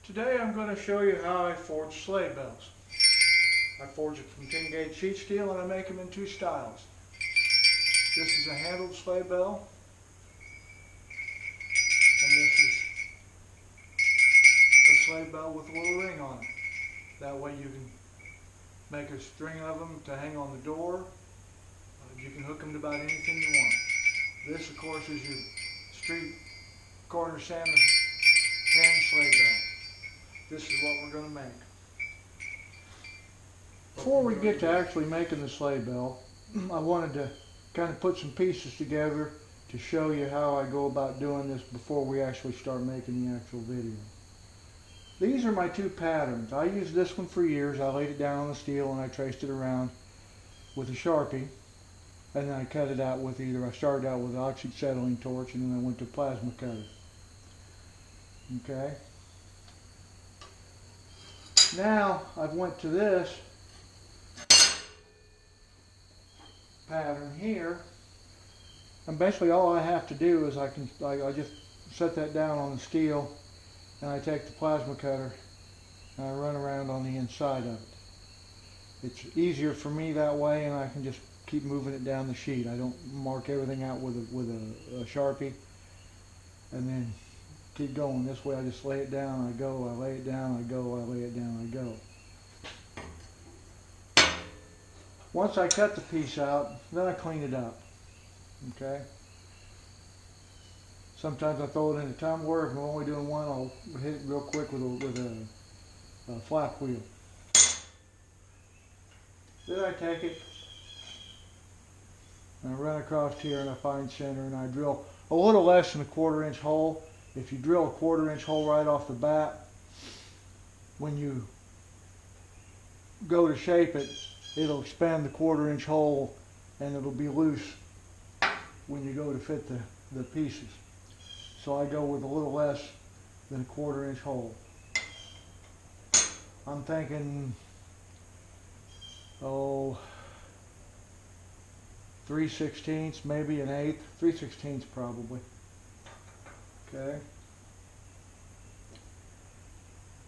Today I'm going to show you how I forge sleigh bells. I forge it from 10 gauge sheet steel and I make them in two styles. This is a handled sleigh bell and this is a sleigh bell with a little ring on it. That way you can make a string of them to hang on the door. You can hook them to about anything you want. This of course is your street corner Santa hand sleigh bell. This is what we're going to make. Before we get to actually making the sleigh bell, I wanted to kind of put some pieces together to show you how I go about doing this before we actually start making the actual video. These are my two patterns. I used this one for years. I laid it down on the steel and I traced it around with a Sharpie, and then I cut it out with I started out with an oxyacetylene torch and then I went to plasma cutter. Okay. Now I've went to this pattern here, and basically all I have to do is I just set that down on the steel and I take the plasma cutter and I run around on the inside of it. It's easier for me that way, and I can just keep moving it down the sheet. I don't mark everything out with a Sharpie and then keep going. This way I just lay it down, I go, I lay it down, I go, I lay it down, I go. Once I cut the piece out, then I clean it up. Okay? Sometimes I throw it in a tumbler. If I'm only doing one, I'll hit it real quick with a flap wheel. Then I take it and I run across here and I find center and I drill a little less than a 1/4 inch hole. If you drill a 1/4 inch hole right off the bat, when you go to shape it, it'll expand the 1/4 inch hole and it'll be loose when you go to fit the pieces. So I go with a little less than a 1/4 inch hole. I'm thinking, 3/16, maybe an 1/8, 3/16 probably. Okay.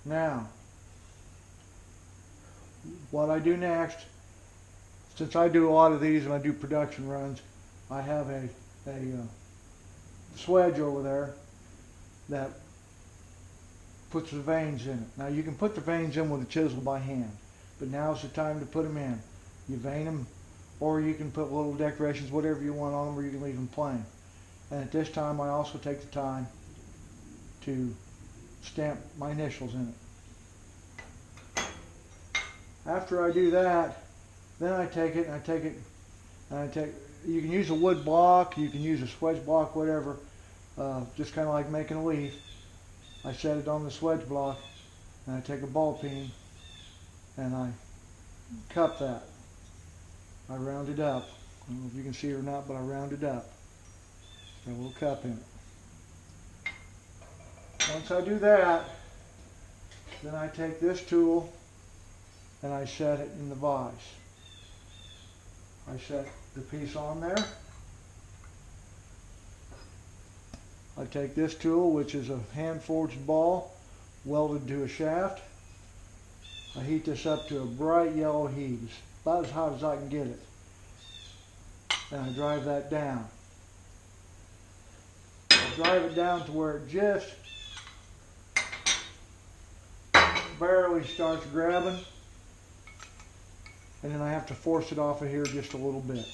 Now, what I do next, since I do a lot of these and I do production runs, I have a swedge over there that puts the vanes in it. Now you can put the vanes in with a chisel by hand, but now's the time to put them in. You vane them, or you can put little decorations, whatever you want on them, or you can leave them plain. And at this time I also take the time to stamp my initials in it. After I do that, then I take it and you can use a wood block, you can use a swedge block, whatever, just kind of like making a leaf. I set it on the swedge block and I take a ball peen and I cup that. I round it up. I don't know if you can see it or not, but I round it up. Got a little cup in it. Once I do that, then I take this tool and I set it in the vise. I set the piece on there. I take this tool, which is a hand forged ball welded to a shaft. I heat this up to a bright yellow heat, about as hot as I can get it. And I drive that down. I drive it down to where it just barely starts grabbing, and then I have to force it off of here just a little bit.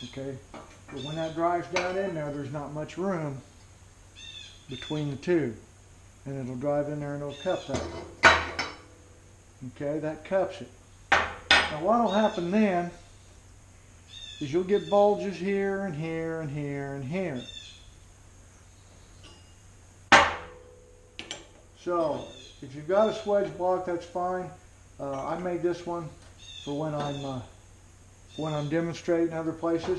Okay, but when that drives down in there, there's not much room between the two, and it'll drive in there and it'll cup that. Okay, that cups it. Now what'll happen then is you'll get bulges here and here and here and here. So if you've got a swedge block, that's fine. I made this one for when I'm demonstrating other places.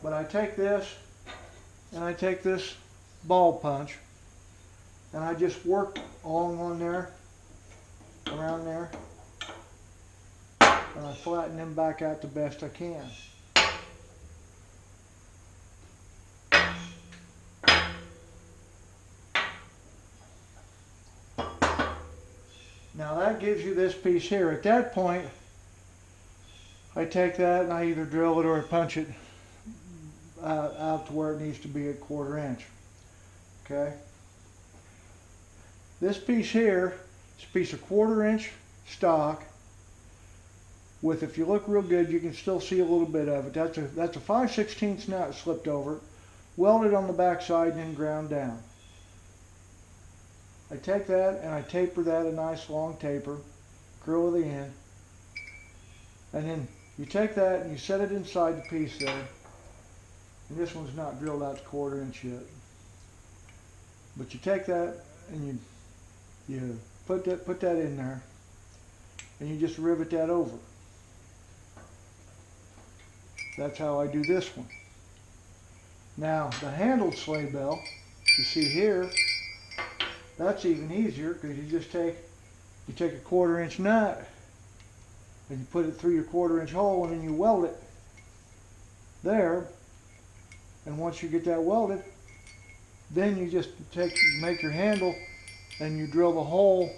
But I take this and I take this ball punch and I just work along on there, around there, and I flatten them back out the best I can. that gives you this piece here. At that point, I take that and I either drill it or I punch it out to where it needs to be at 1/4 inch. Okay. This piece here is a piece of 1/4 inch stock with, if you look real good, you can still see a little bit of it. That's a 5/16 nut slipped over it, welded on the back side and then ground down. I take that and I taper that a nice long taper, curl the end, and then you take that and you set it inside the piece there. And this one's not drilled out to 1/4 inch yet. But you take that and you put that in there, and you just rivet that over. That's how I do this one. Now the handled sleigh bell, you see here, that's even easier, because you just take a 1/4 inch nut and you put it through your 1/4 inch hole, and then you weld it there. And once you get that welded, then you just make your handle and you drill the hole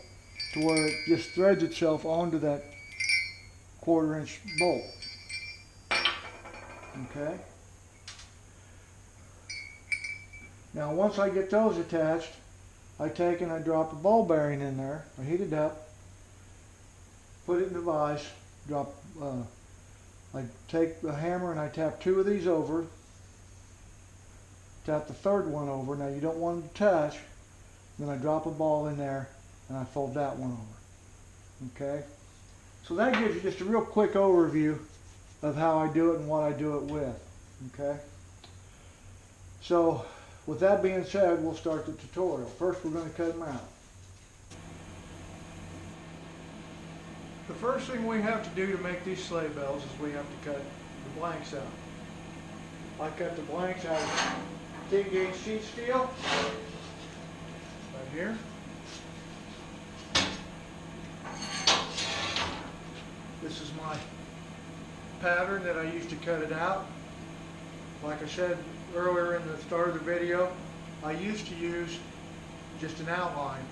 to where it just threads itself onto that 1/4 inch bolt. Okay. Now once I get those attached, I take and I drop a ball bearing in there. I heat it up, put it in the vise, I take the hammer and I tap 2 of these over, tap the 3rd one over. Now you don't want them to touch. Then I drop a ball in there and I fold that one over. Okay? So that gives you just a real quick overview of how I do it and what I do it with. Okay? So with that being said, we'll start the tutorial. First we're going to cut them out. The first thing we have to do to make these sleigh bells is we have to cut the blanks out. I cut the blanks out of 10-gauge sheet steel, right here. This is my pattern that I used to cut it out. Like I said earlier in the start of the video, I used to use just an outline,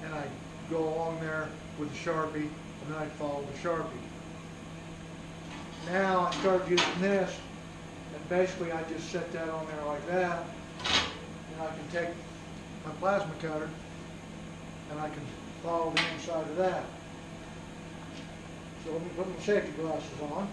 and I'd go along there with a Sharpie, and then I'd follow the Sharpie. Now I started using this, and basically I just set that on there like that, and I can take my plasma cutter and I can follow the inside of that. So let me put my safety glasses on.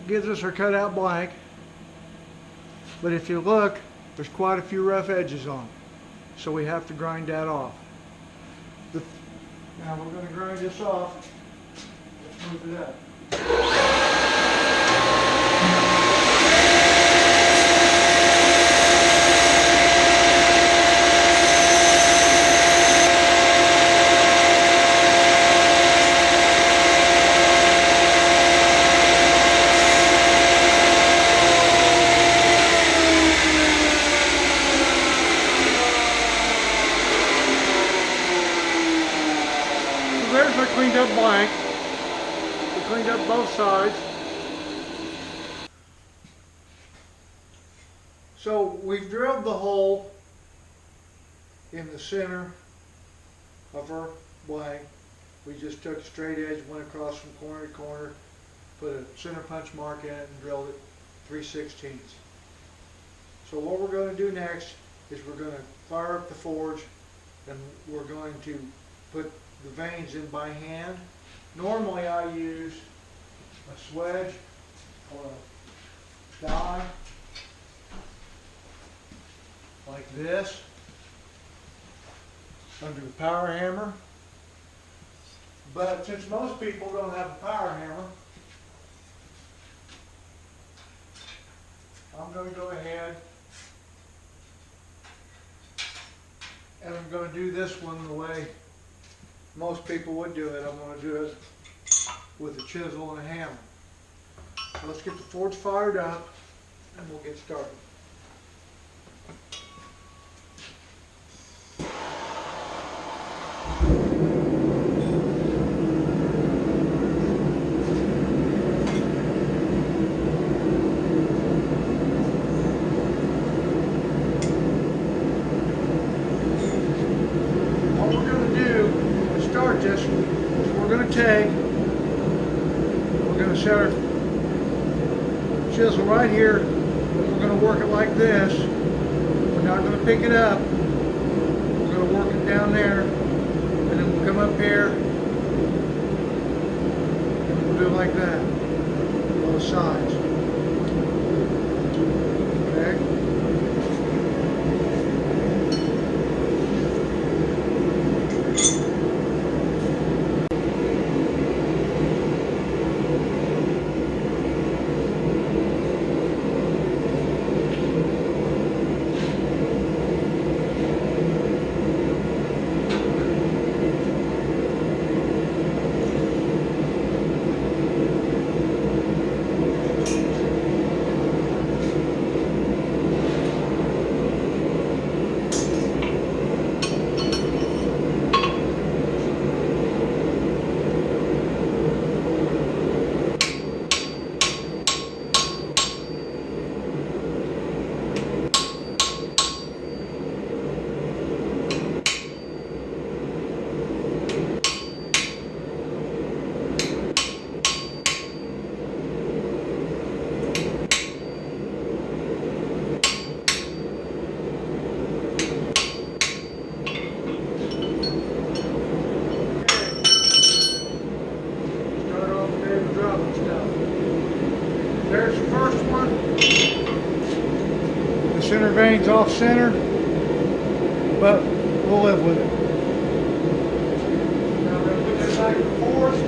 Gives us our cutout blank, but if you look, there's quite a few rough edges on it, so we have to grind that off. Now we're going to grind this off. Let's move it up. I cleaned up blank. We cleaned up both sides. So we've drilled the hole in the center of our blank. We just took a straight edge, went across from corner to corner, put a center punch mark in it and drilled it 3/16. So what we're going to do next is we're going to fire up the forge and we're going to put the vanes in by hand. Normally I use a swedge or a die like this under the power hammer. But since most people don't have a power hammer, I'm going to go ahead and I'm going to do this one the way most people would do it. I'm going to do it with a chisel and a hammer. So let's get the forge fired up and we'll get started. We're going to set our chisel right here. We're going to work it like this. We're not going to pick it up. We're going to work it down there, and then we'll come up here and we'll do it like that, both sides. Okay. There's the first one. The center vane's off center, but we'll live with it. Now we're going to put that back in the forge.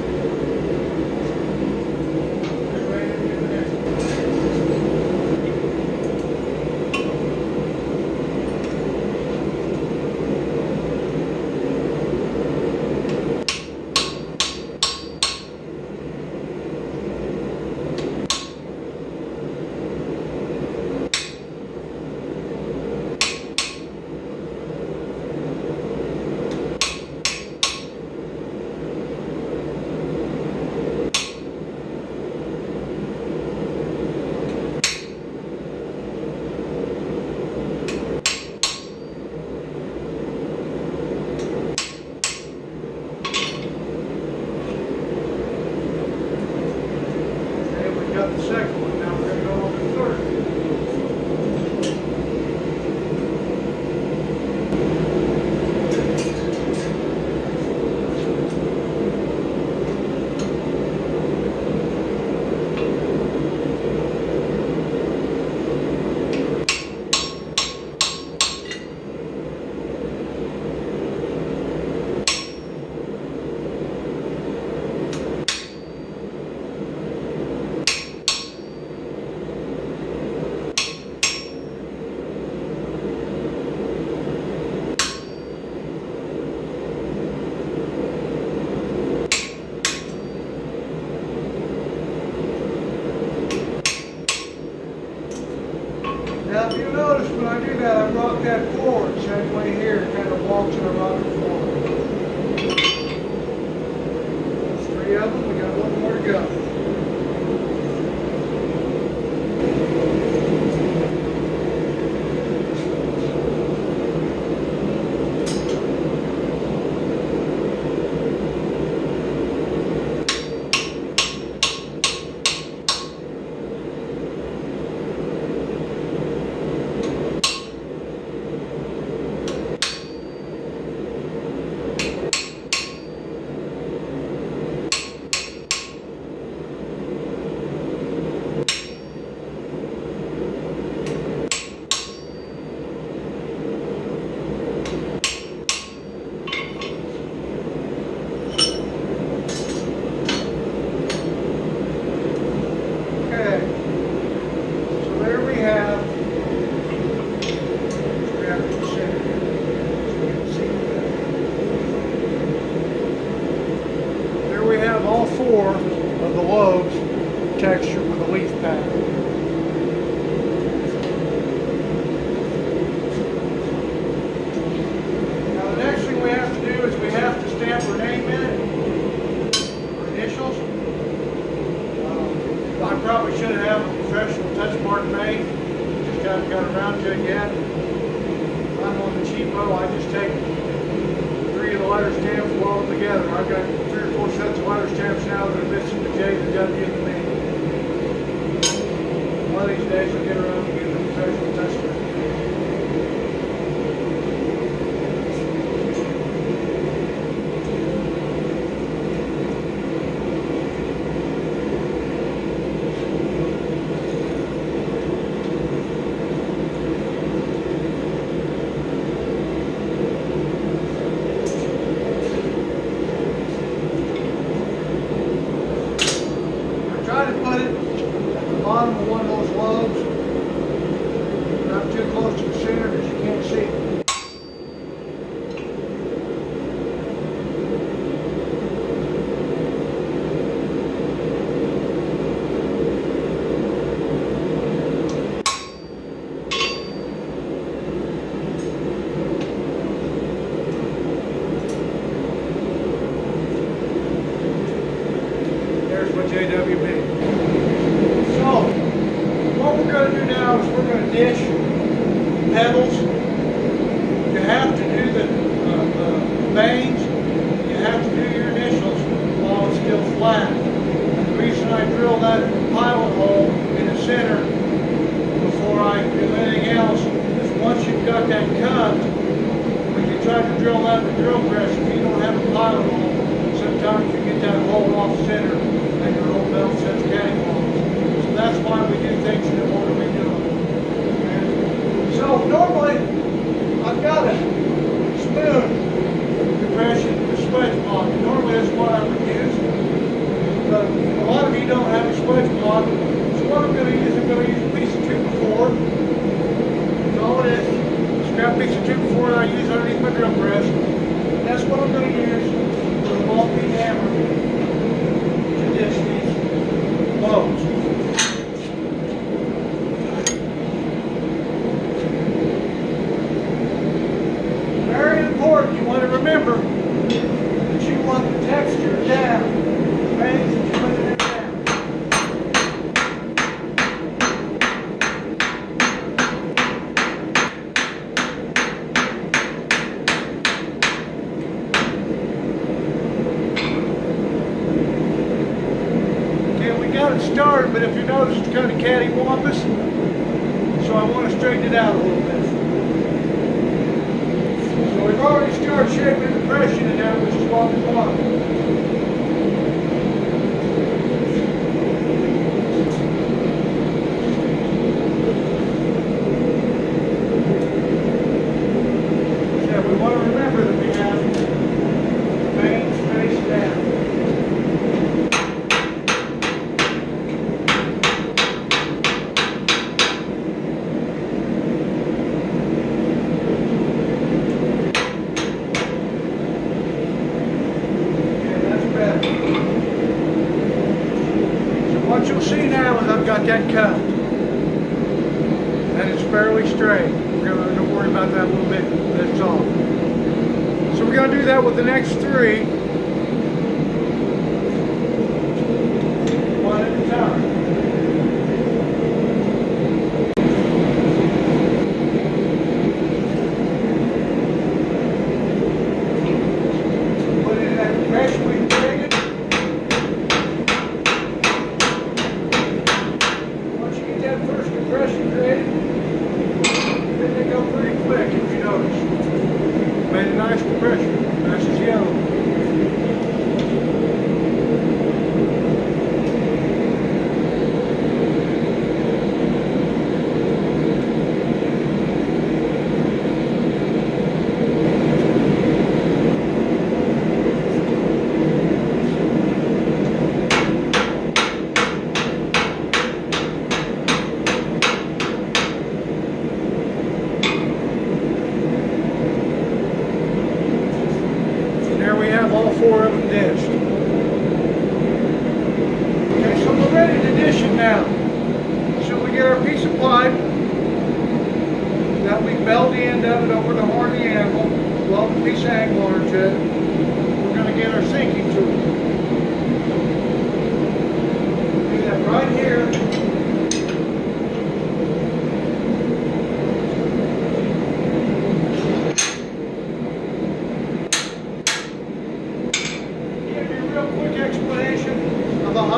The second one. Now we're going to go on to the third. Now if you notice when I do that, I rock that forward, same way here, it kind of walks in a rocker forward. 4 of the lobes texture with a leaf pad. Now the next thing we have to do is we have to stamp our name in it, our initials. I probably should have a professional touch mark made, just haven't got around to it yet. I'm on the cheapo, I just take 3 of the letter stamps, weld them together. I've got 3 or 4 sets of letter stamps now that are missing the J, the W, and the M. One of these days I'll get around to getting a professional touch mark. Try to put it at the bottom of one of those lobes, not too close to the center because you can't see it. There's my JWB. So, what we're going to do now is we're going to ditch pebbles. You have to do the veins. You have to do your initials while it's still flat. And the reason I drill that pilot hole in the center before I do anything else is once you've got that cut, when you try to drill that with a drill press, if you don't have a pilot hole, sometimes you get that hole off center and your whole belt sets cattywampus. So that's why we do things in the order we do them. And so normally I've got a spoon compression with a sponge block. Normally that's what I would use. But a lot of you don't have a sponge block. So what I'm going to use a piece of 2x4. That's all it is. Just grab a piece of 2x4 that I use underneath my drill press. And that's what I'm going to use with a ball peen hammer to ditch these lobes. Very important, you want to remember that you want the texture down. The veins that you put in it down. Okay, we got it started, but if you notice it's kind of cattywampus, so I want to straighten it out a little bit. So we've already started shaping the depression in that, which is what we want. So we want to remember that we have veins face down. What you'll see now is I've got that cut, and it's fairly straight. We're going to worry about that a little bit. That's all. So we're going to do that with the next 3, one at a time. Put it in that compression we created. That first compression created, then they go pretty quick if you notice. Made a nice compression, nice as yellow. All 4 of them dished.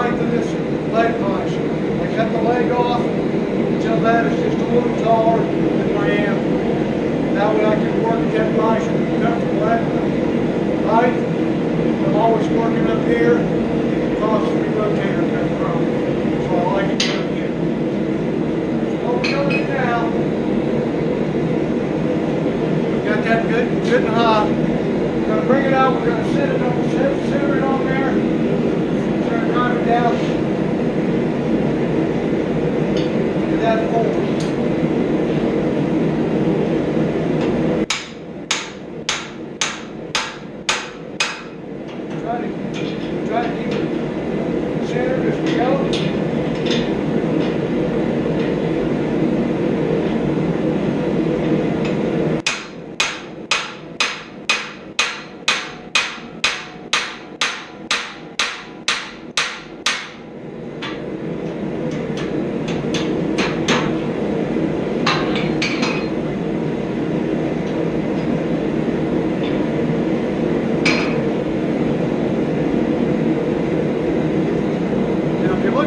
height of this leg punch. I cut the leg off until that is just a little taller than I am. That way I can work and get nice and comfortable at the height. I'm always working up here. It causes the rotator cuff from. So I like it down here. So what we're going to do now, we got that good and hot. We're going to bring it out. We're going to center it on there. We're going to drive it down to that hole. Try to keep it centered as we go.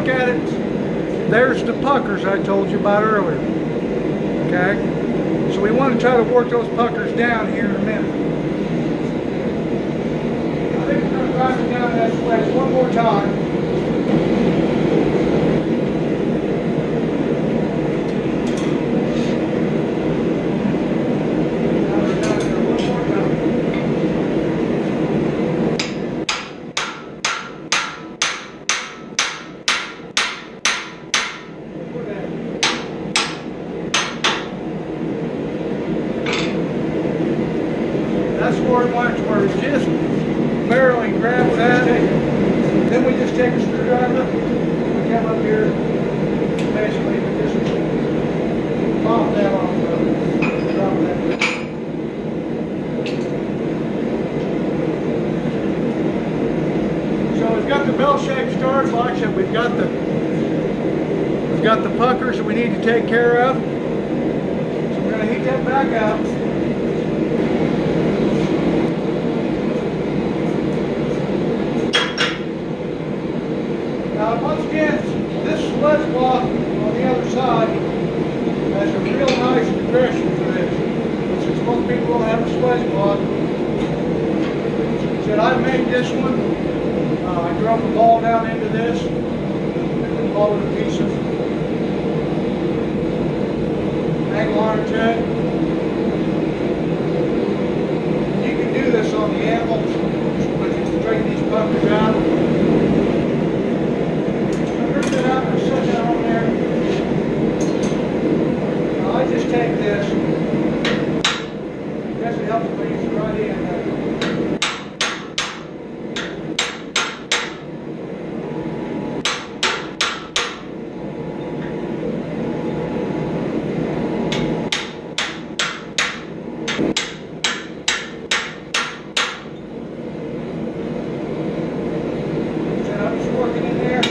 At it, there's the puckers I told you about earlier. Okay, so we want to try to work those puckers down here in a minute. I think we're going to drive it down that wedge one more time. That's where it went, where we just barely grab that. Then we just take a screwdriver and come up here, basically just pop that off, drop that. So we've got the bell shape started. Like I said, we've got the puckers that we need to take care of. So we're going to heat that back up. Now, once again, this sledge block on the other side has a real nice progression for this. Since most people don't have a sledge block, said I made this one. I drove the ball down into this and then followed a piece of angle iron to it. You can do this on the animals, but you straighten these puppers out. I just take this. I guess it helps breathe right in. So I'm just working in there.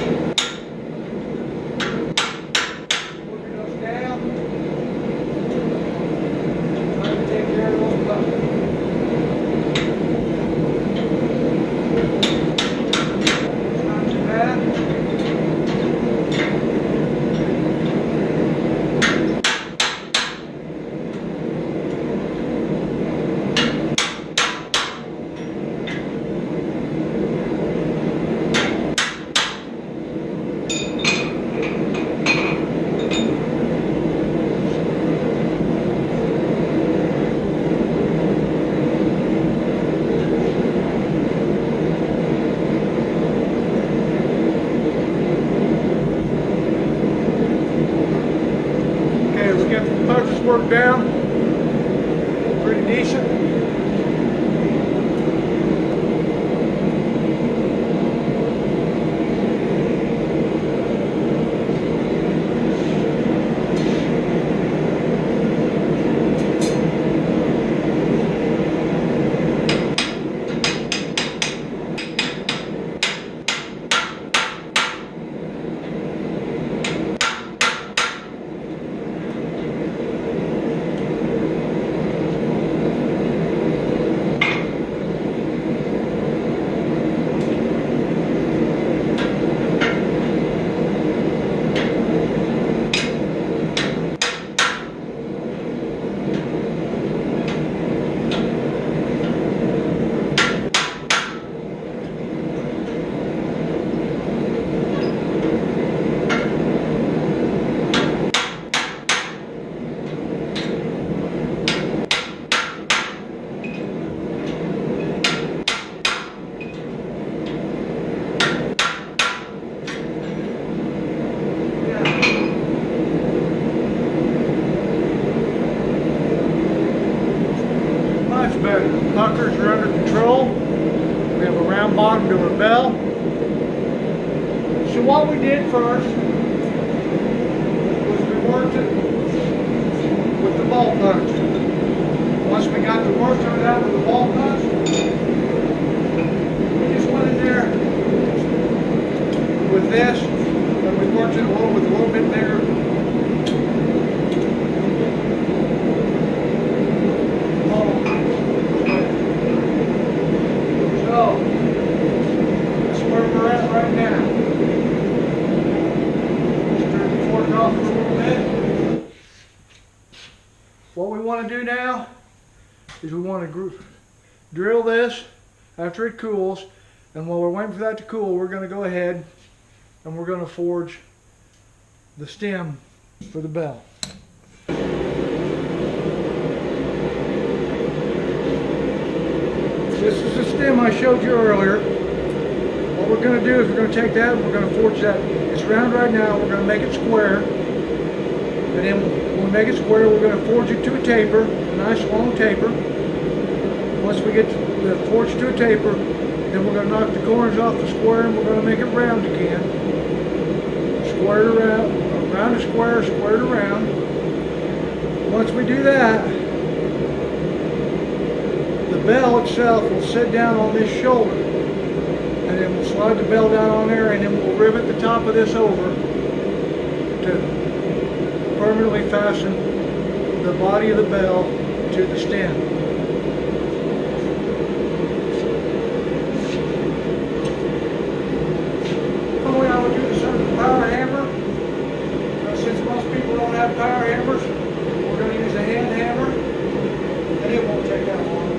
Work down pretty decent. round bottom to our bell. So what we did first was we worked it with the bolt punch. Once we got the work of it out with the bolt punch, we just went in there with this, and we worked it with a little bit bigger bolt. So that's where we're at right now. Just turn the fork off for a little bit. What we want to do now is we want to drill this after it cools, and while we're waiting for that to cool, we're going to go ahead and we're going to forge the stem for the bell. This is the stem I showed you earlier. What we're going to do is we're going to take that and we're going to forge that. It's round right now, we're going to make it square, and then when we make it square, we're going to forge it to a taper, a nice long taper. Once we get the forge to a taper, then we're going to knock the corners off the square and we're going to make it round again. Square it around, round to square, square it around. Once we do that, the bell itself will sit down on this shoulder, and then we'll slide the bell down on there, and then we'll rivet the top of this over to permanently fasten the body of the bell to the stem. Power hammer. Since most people don't have power hammers, we're going to use a hand hammer, and it won't take that long.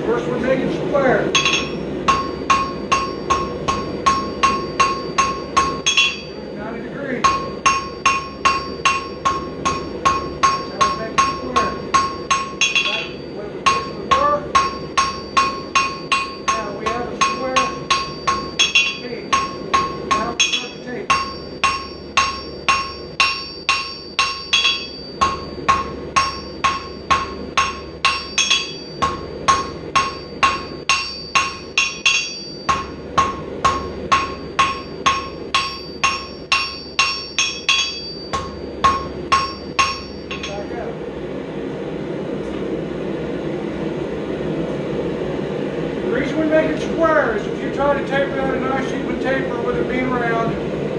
First we're making square. 90 degrees. The reason we make it square is if you try to taper out a nice even taper with it being round,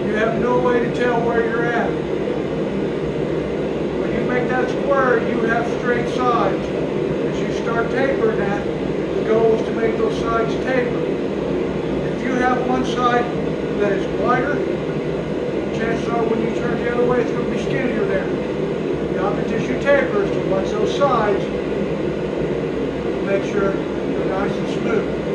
you have no way to tell where you're at. When you make that square, you have straight sides. As you start tapering that, the goal is to make those sides taper. If you have one side that is wider, chances are when you turn the other way, it's going to be skinnier there. The object as you taper is to watch those sides, make sure they're nice and smooth.